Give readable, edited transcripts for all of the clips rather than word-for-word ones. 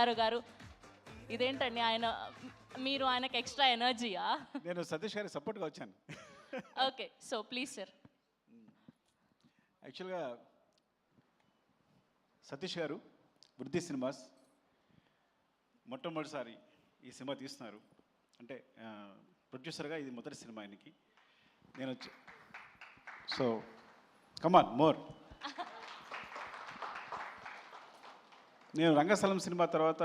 బంగారు గారు. ఇదేంటండి ఆయన, మీరు ఆయనకు ఎక్స్ట్రా ఎనర్జీయా? నేను సతీష్ గారికి సపోర్ట్గా వచ్చాను. Okay, so please sir. యాక్చువల్గా సతీష్ గారు వృద్ధి సినిమాస్ మొట్టమొదటిసారి ఈ సినిమా తీస్తున్నారు. అంటే ప్రొడ్యూసర్గా ఇది మొదటి సినిమా ఆయనకి. నేను సో కమాన్ మోర్. నేను రంగస్థలం సినిమా తర్వాత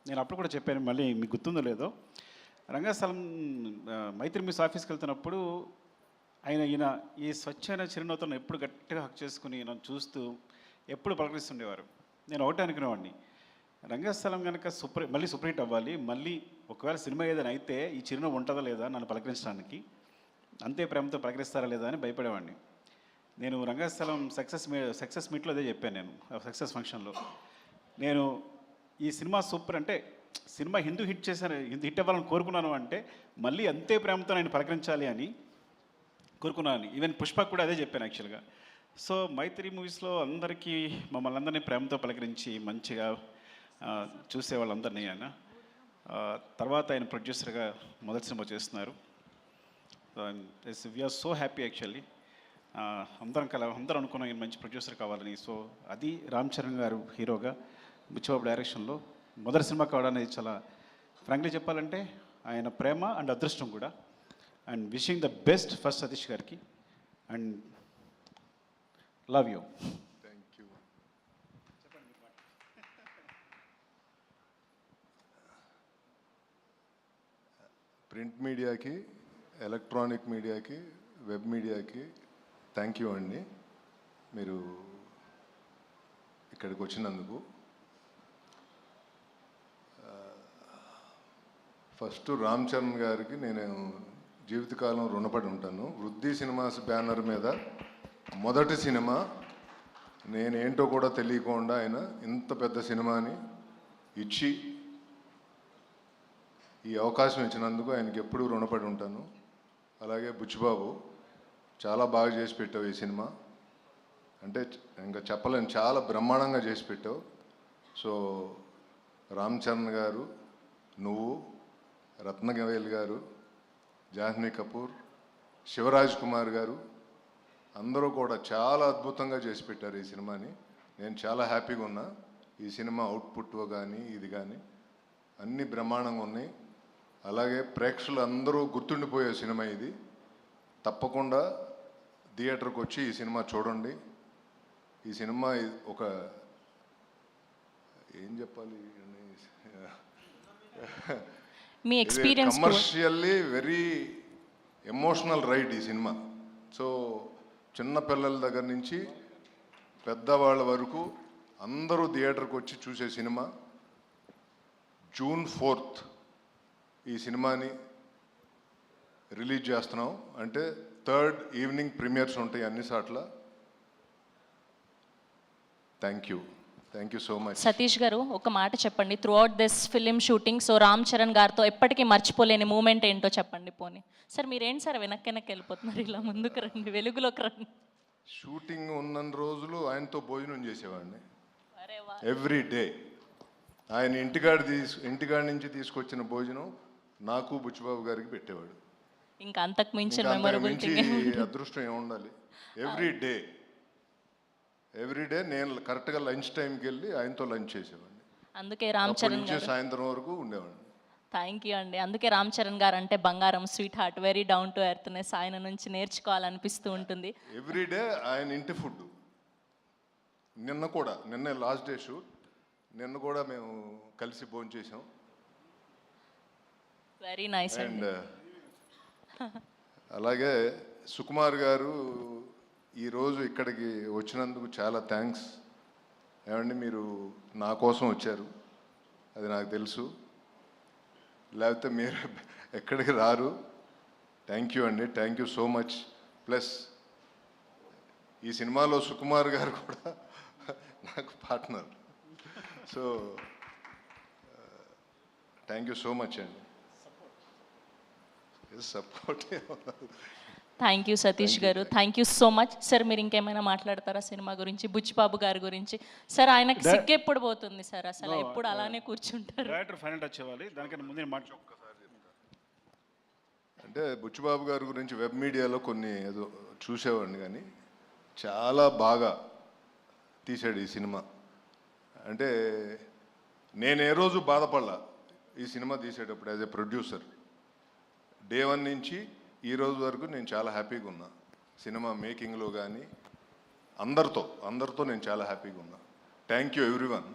నేను అప్పుడు కూడా చెప్పాను, మళ్ళీ మీకు గుర్తుందో లేదో, రంగస్థలం మైత్రి మిస్ ఆఫీస్కి వెళ్తున్నప్పుడు ఈయన ఈ స్వచ్ఛమైన చిరునవ్వుతో ఎప్పుడు గట్టిగా హక్ చేసుకుని నన్ను చూస్తూ ఎప్పుడు పలకరిస్తుండేవారు. నేను ఒకటే అనుకునేవాడిని, రంగస్థలం కనుక మళ్ళీ సూపర్ హిట్ అవ్వాలి, మళ్ళీ ఒకవేళ సినిమా ఏదైనా అయితే ఈ చిరునవ్వు ఉంటుందా లేదా నన్ను పలకరించడానికి, అంతే ప్రేమతో పలకరిస్తారా లేదా అని భయపడేవాడిని. నేను రంగస్థలం సక్సెస్ మీట్లో అదే చెప్పాను. నేను సక్సెస్ ఫంక్షన్లో నేను ఈ సినిమా సూపర్ అంటే సినిమా హిట్ అవ్వాలని కోరుకున్నాను, అంటే మళ్ళీ అంతే ప్రేమతో నేను పలకరించాలి అని కోరుకున్నాను. ఈవెన్ పుష్పకు కూడా అదే చెప్పాను యాక్చువల్గా. సో మైత్రి మూవీస్లో అందరికీ మమ్మల్ని అందరినీ ప్రేమతో పలకరించి మంచిగా చూసే వాళ్ళందరినీ ఆయన తర్వాత ఆయన ప్రొడ్యూసర్గా మొదటి సినిమా చేస్తున్నారు. We are so happy actually. అందరూ అనుకున్నాం ఈయన మంచి ప్రొడ్యూసర్ కావాలని. సో అది రామ్ చరణ్ గారు హీరోగా బుచ్చిబాబు డైరెక్షన్లో మొదటి సినిమా కావడం అనేది చాలా ఫ్రాంక్లీ చెప్పాలంటే ఆయన ప్రేమ అండ్ అదృష్టం కూడా. And wishing the best first Satish గారికి and love you. Thank you. Print మీడియాకి, ఎలక్ట్రానిక్ మీడియాకి, వెబ్ మీడియాకి థ్యాంక్ యూ అండి, మీరు ఇక్కడికి వచ్చినందుకు. ఫస్ట్ రామ్ చరణ్ గారికి నేను జీవితకాలం రుణపడి ఉంటాను. వృద్ధి సినిమాస్ బ్యానర్ మీద మొదటి సినిమా, నేనేంటో కూడా తెలియకుండా ఆయన ఇంత పెద్ద సినిమాని ఇచ్చి ఈ అవకాశం ఇచ్చినందుకు ఆయనకి ఎప్పుడూ రుణపడి ఉంటాను. అలాగే బుచ్చిబాబు, చాలా బాగా చేసి పెట్టావు ఈ సినిమా, అంటే ఇంకా చెప్పలేను, చాలా బ్రహ్మాండంగా చేసి పెట్టావు. సో రామ్ చరణ్ గారు, నువ్వు, రత్నవేల్ గారు, జాహ్నవి కపూర్, శివరాజ్ కుమార్ గారు అందరూ కూడా చాలా అద్భుతంగా చేసి పెట్టారు ఈ సినిమాని. నేను చాలా హ్యాపీగా ఉన్నా. ఈ సినిమా అవుట్పుట్ కానీ ఇది కానీ అన్నీ బ్రహ్మాండంగా ఉన్నాయి. అలాగే ప్రేక్షకులు అందరూ గుర్తుండిపోయే సినిమా ఇది. తప్పకుండా థియేటర్కి వచ్చి ఈ సినిమా చూడండి. ఈ సినిమా ఒక ఏం చెప్పాలి, మీ experience commercially very emotional ride ఈ సినిమా. సో చిన్న పిల్లల దగ్గర నుంచి పెద్దవాళ్ళ వరకు అందరూ థియేటర్కి వచ్చి చూసే సినిమా. June 4th ఈ సినిమాని రిలీజ్ చేస్తున్నాం. అంటే 3rd ఈవినింగ్ ప్రీమియర్స్ ఉంటాయి అన్ని సార్ల. Thank you so much. Satish గారు, ఒక మాట చెప్పండి, through out this film shooting so Ram Charan గారితో ఎప్పటికీ మర్చిపోలేని మూమెంట్ ఏంటో చెప్పండి. పోనీ సార్, మీరేంటి సార్ వెనక్కి వెళ్ళిపోతున్నారు, ఇలా ముందుకు రండి, వెలుగులోకి రండి. షూటింగ్ ఉన్న రోజులు ఆయనతో భోజనం చేసేవాడిని ఎవ్రీ డే. ఆయన ఇంటికాడ నుంచి తీసుకొచ్చిన భోజనం నాకు బుచ్చిబాబు గారికి పెట్టేవాడు. ఇంకా అంతకు మించిన మెమరబిలిటీ అదృష్టం ఏముండాలి. ఎవ్రీ డే నేను కరెక్ట్గా లంచ్ టైంకి వెళ్ళి ఆయనతో లంచ్ చేసేవాడిని. అందుకే రామ్ చరణ్ గారు సాయంత్రం వరకు ఉండేవాడిని. థ్యాంక్ యూ అండి. అందుకే రామ్ చరణ్ గారు అంటే బంగారం, sweet heart, very down to earthness, ఆయన నుంచి నేర్చుకోవాలనిపిస్తూ ఉంటుంది. ఎవ్రీ డే ఆయన ఇంటి ఫుడ్. నిన్న లాస్ట్ డే షూట్, నిన్న కూడా మేము కలిసి భోజనం చేసాం. Very nice. అండ్ అలాగే సుకుమార్ గారు ఈరోజు ఇక్కడికి వచ్చినందుకు చాలా థ్యాంక్స్. ఏమండి, మీరు నా కోసం వచ్చారు, అది నాకు తెలుసు, లేకపోతే మీరు ఎక్కడికి రారు. థ్యాంక్ యూ అండి, thank you so much. Plus ఈ సినిమాలో సుకుమార్ గారు కూడా నాకు partner. So thank you so much అండి. సపోర్ట్ థ్యాంక్ యూ సతీష్ గారు, thank you so much. Sir మీరు ఇంకేమైనా మాట్లాడతారా సినిమా గురించి, బుచ్చిబాబు గారి గురించి? సార్ ఆయనకి సిగ్గు ఎప్పుడు పోతుంది సార్, అసలు ఎప్పుడు అలానే కూర్చుంటారు? డైరెక్టర్ ఫైనల్ టచ్ ఇవ్వాలి, దానికన్నా ముందే మాట్లాడు. అంటే బుచ్చిబాబు గారి గురించి వెబ్ మీడియాలో కొన్ని ఏదో చూసేవాడిని, కానీ చాలా బాగా తీశాడు ఈ సినిమా. అంటే నేను ఏ రోజు బాధపడలా ఈ సినిమా తీసేటప్పుడు. యాజ్ ఎ ప్రొడ్యూసర్ డే 1 నుంచి ఈ రోజు వరకు నేను చాలా హ్యాపీగా ఉన్నా. సినిమా మేకింగ్లో కానీ అందరితో నేను చాలా హ్యాపీగా ఉన్నా. Thank you everyone.